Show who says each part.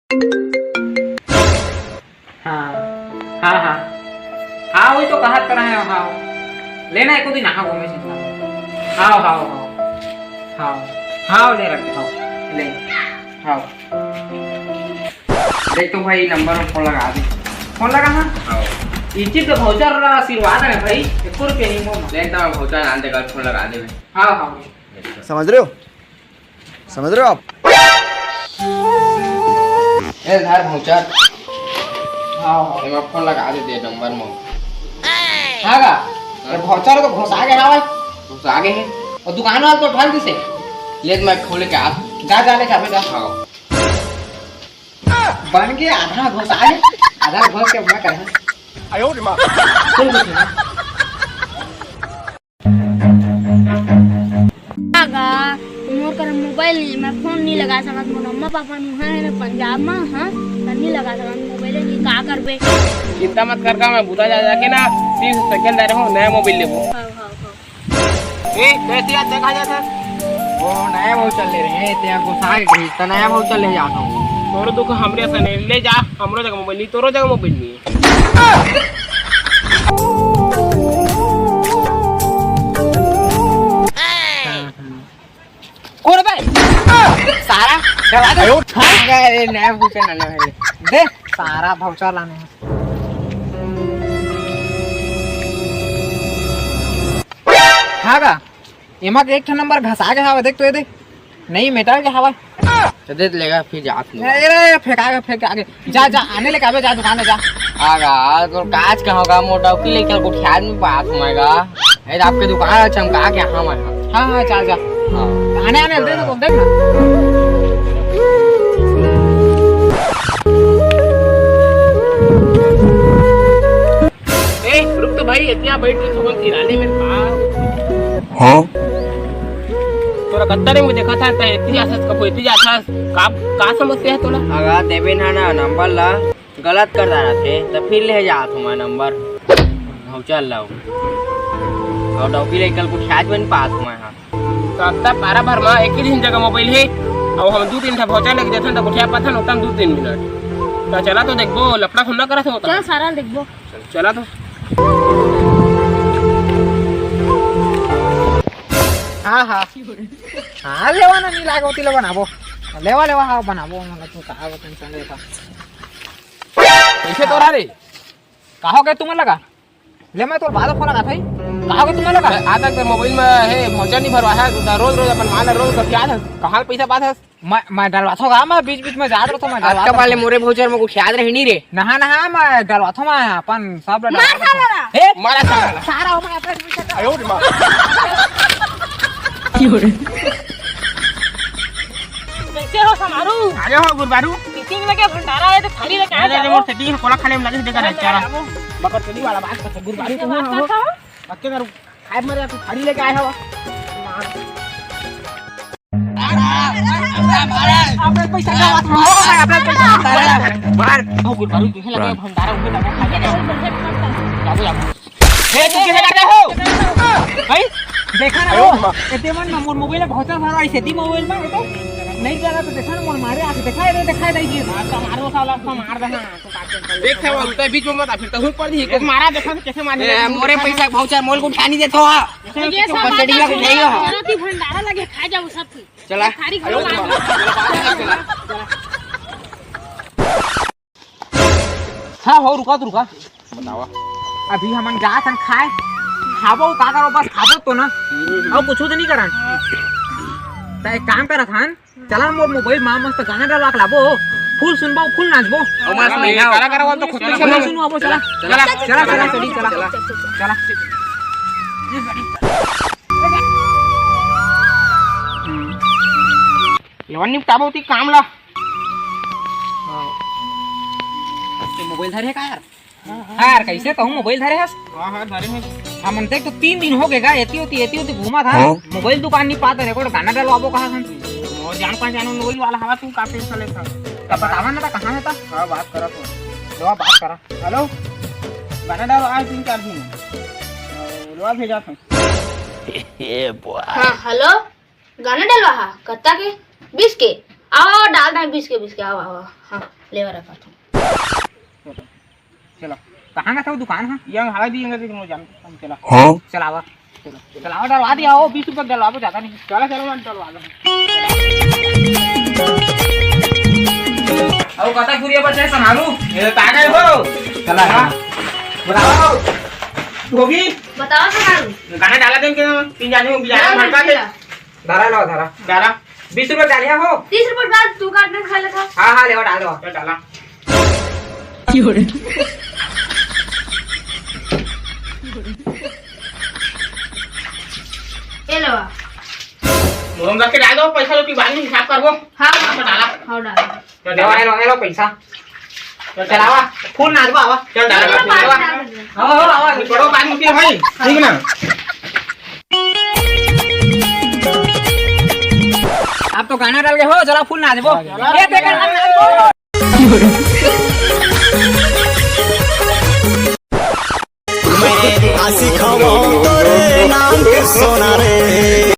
Speaker 1: हाँ हाँ हाँ हाँ वही तो कहा कर रहे हैं। हाँ लेना है, को दिन हाँ घूमे से। हाँ हाँ हाँ हाँ हाँ ले रखे। हाँ ले। हाँ देख तो भाई नंबर में फोन लगा दे। फोन लगा। हाँ इसी तो भाउचर वाला आशीर्वाद है भाई। 1 रुपया नहीं मोल लेता हूँ। भाउचर डाल देगा, फोन लगा दे। हाँ हाँ
Speaker 2: समझ रहे हो, समझ रहे हो आप?
Speaker 1: ए धार भाउचर। हाँ हाँ फोन लगा दे नंबर में। हाँ का ये भाउचर तो घुसा गया है भाई। घुसा गए हैं और दुकान वाला तो ढाल दिसे। ले मैं खोल के आ जा जा ले जा बेटा। हाँ बन गया। आधा घुसा है, आधा घुस के मैं कर। आयो रे मां खोल दे ना।
Speaker 3: आगा मोर कर मोबाइल नहीं, मैं फोन नहीं लगा सकत। मोर अम्मा पापा नु है पंजाब में। हां नहीं लगा सकत मोबाइल नहीं। का करबे?
Speaker 4: चिंता मत कर का मैं बुधा जा जाके ना 30 सेकंड दे रहा हूं, नया मोबाइल लेबो।
Speaker 3: हां हां हां
Speaker 4: ए कैसे याद देखा जाता?
Speaker 1: वो नया भाउचर ले रहे हैं ते घुसा के तो नया भाउचर ले जाता हूं।
Speaker 4: तोरो दुख हमरे से नहीं ले जा। हमरो जगह मोबाइल नहीं, तोरो जगह मोबाइल नहीं।
Speaker 1: कौन भाई सारा चला दे। अरे नया भाउचर लाना है दे। सारा भाउचर लाना है। हाँ का एमा के एक ठन नंबर घसा के हवा। देख तो ये देख नहीं मेटल के हवा तो दे लेगा। फिर जा अरे फेंका फेंक आगे जा जा आने लेके आवे। जा दुकान में जा। आगा तो काज का होगा मोटा की लेके को ख्याल में बात होएगा। ए आपके दुकान चमका के हां मैं। हां हां चल जा। हां आने आने दे तो देख ना।
Speaker 4: ए रुक तो भाई, इतना बैठ के फोन किराने में पास।
Speaker 2: हाँ
Speaker 4: तोरा कत्ता में देखा था इतनी आसास कपो इतनी आसास का समस्या है तोला?
Speaker 1: अगर देवे ना नंबर ला गलत कर रहा थे तो फिर ले जा तुम्हारा नंबर भाउचर लाओ और डॉपी ले कल कुछ आज बन पास हुआ है।
Speaker 4: तो अब तक पारा भर में एक ही दिन जगह मोबाइल है और हम 2-3 था भाउचर लेके देथन तो कुछ पता न उतम 2-3 मिनट तो चला तो देखबो लफड़ा सुनना करा से होता।
Speaker 3: चल सारा देखबो।
Speaker 4: चला तो
Speaker 1: हाँ हाँ हाँ लेवा ना नहीं लागो तिलो बनाबो लेवा लेवा हाँ बनाबो मतलब तू कहा टेंशन लेता
Speaker 4: कैसे तोरा रे
Speaker 1: कहो के तुम्हें लगा ले मैं तो बाद फोन लगा था कहो के तुम्हें लगा
Speaker 4: आज तक मोबाइल में है भाउचर नहीं भरवा है तो रोज रोज अपन माल रोज का क्या है कहां पैसा बात है
Speaker 1: मैं डलवा था मैं बीच बीच में जा रहा था। मैं
Speaker 4: आज वाले मोरे भाउचर में कुछ याद रही नहीं रे।
Speaker 1: नहा नहा मैं डलवा था। मैं अपन सब
Speaker 3: मार सारा
Speaker 1: ए
Speaker 4: मारा सारा
Speaker 1: सारा हो मैं अपना
Speaker 4: आयो रे मां
Speaker 3: कैसे हो समारू?
Speaker 4: आयो हो गुरबारू
Speaker 3: मीटिंग में क्या भंडारा है तो थाली लेके आ
Speaker 4: अरे
Speaker 3: जा।
Speaker 4: मोर सेटिंग कोला खाने में लगे देखा बेचारा बकर चली वाला बात कर गुरबारू तो हो पक्के कर खाए मरे तू थाली लेके आया हो।
Speaker 1: अपने पैसा का बात हो मैं अपने पैसा
Speaker 4: मार हो गुरबारू तुझे लगे भंडारा उनके लगे खा के जाओ जाओ हे तू किसे कर रहे हो भाई?
Speaker 1: देखा ना वो एते मन मोर मोबाइल में भाउचर भरवा ऐसे दी मोबाइल में तो नहीं जाना तो देखा ना मोर मारे आके दिखाई दे
Speaker 4: मारो साला उसको मार देना तो काट देख है वो उनके बीच में मत फिर तो हुई पड़ दी एक मारा देखा कैसे मार दिया मोरे पैसा भाउचर मोल को उठा नहीं देतो
Speaker 3: ये सब
Speaker 4: बचड़िया को नहीं हो
Speaker 3: जरूरत ही भंडारा लगे खा जाओ सब।
Speaker 4: चला
Speaker 3: थारी घरो मार।
Speaker 1: हाँ हो रुका
Speaker 4: बतावा
Speaker 1: अभी हमन जा सन खाए खाबो का करो बस खाबो तो ना और कुछ तो नहीं करन तो एक काम करत हन चला मोर मोबाइल में मस्त गाना डाला लाबो फुल सुनबो फुल नाचबो
Speaker 4: और मस्त नहीं करा वो तो खुद से
Speaker 1: चला सुनो अब चला
Speaker 4: चला
Speaker 1: चला चला चली चला चला
Speaker 4: लेवन निपटाबो ती काम ला
Speaker 1: मोबाइल धरे का यार कैसे कहूँ मोबाइल धरे हस
Speaker 4: हां धरे में
Speaker 1: हमन देख तो 3 दिन हो गए गा एती होती घूमा था मोबाइल दुकान नहीं पाते रिकॉर्ड गाना डलवाबो कहा हन
Speaker 4: वो जान पहचान मोबाइल वाला हवा तू काफी चले था
Speaker 1: तब बतावा ना कहां है था।
Speaker 4: हां बात करा तो
Speaker 1: लो बात करा
Speaker 4: हेलो गाना डालो आज 3-4 दिन लोआ भेजा था
Speaker 3: हाँ हेलो गाना डलवा हा कत्ता के 20 के आओ डाल दे 20 के आओ आओ हाँ लेवा रखा तुम
Speaker 1: चलो कहाँ का था वो दुकान? हाँ
Speaker 4: यहाँ हवा दी तुम जान हम चला
Speaker 1: चलावा चलो चलावा डलवा दिया हो 20 रुपये डलवा पे ज्यादा नहीं।
Speaker 4: चला चलो मैं डलवा दो
Speaker 1: अब कता गुरिया बच्चे संभालू
Speaker 4: ये तागा हो
Speaker 1: चला
Speaker 4: बताओ गोभी
Speaker 3: बताओ सर
Speaker 4: गाना डाला दें कि तीन जाने में बिजाना भड़का के
Speaker 1: धारा लो धारा
Speaker 4: डाला
Speaker 1: 20 रुपये डालिया हो।
Speaker 3: 30 रुपए डाल तू काटने खा लेगा।
Speaker 1: हाँ हाँ ले डाल दो
Speaker 4: चल डाला
Speaker 3: ये लो
Speaker 4: मोहम्मद के डाल दो पैसा तो बाद में हिसाब करबो।
Speaker 3: हाँ
Speaker 4: तो डाला
Speaker 3: हाँ डाल
Speaker 4: तो
Speaker 1: ले लो पैसा चलावा फूल नाच बाबा
Speaker 4: चल डाला
Speaker 1: हाँ हाँ
Speaker 4: बड़ो बाद में भाई ठीक ना।
Speaker 1: आप तो गाना डाल के हो चला फूल नाच बो ये देखा नाच
Speaker 2: आशिक हम तोरे नाम के सोना रे।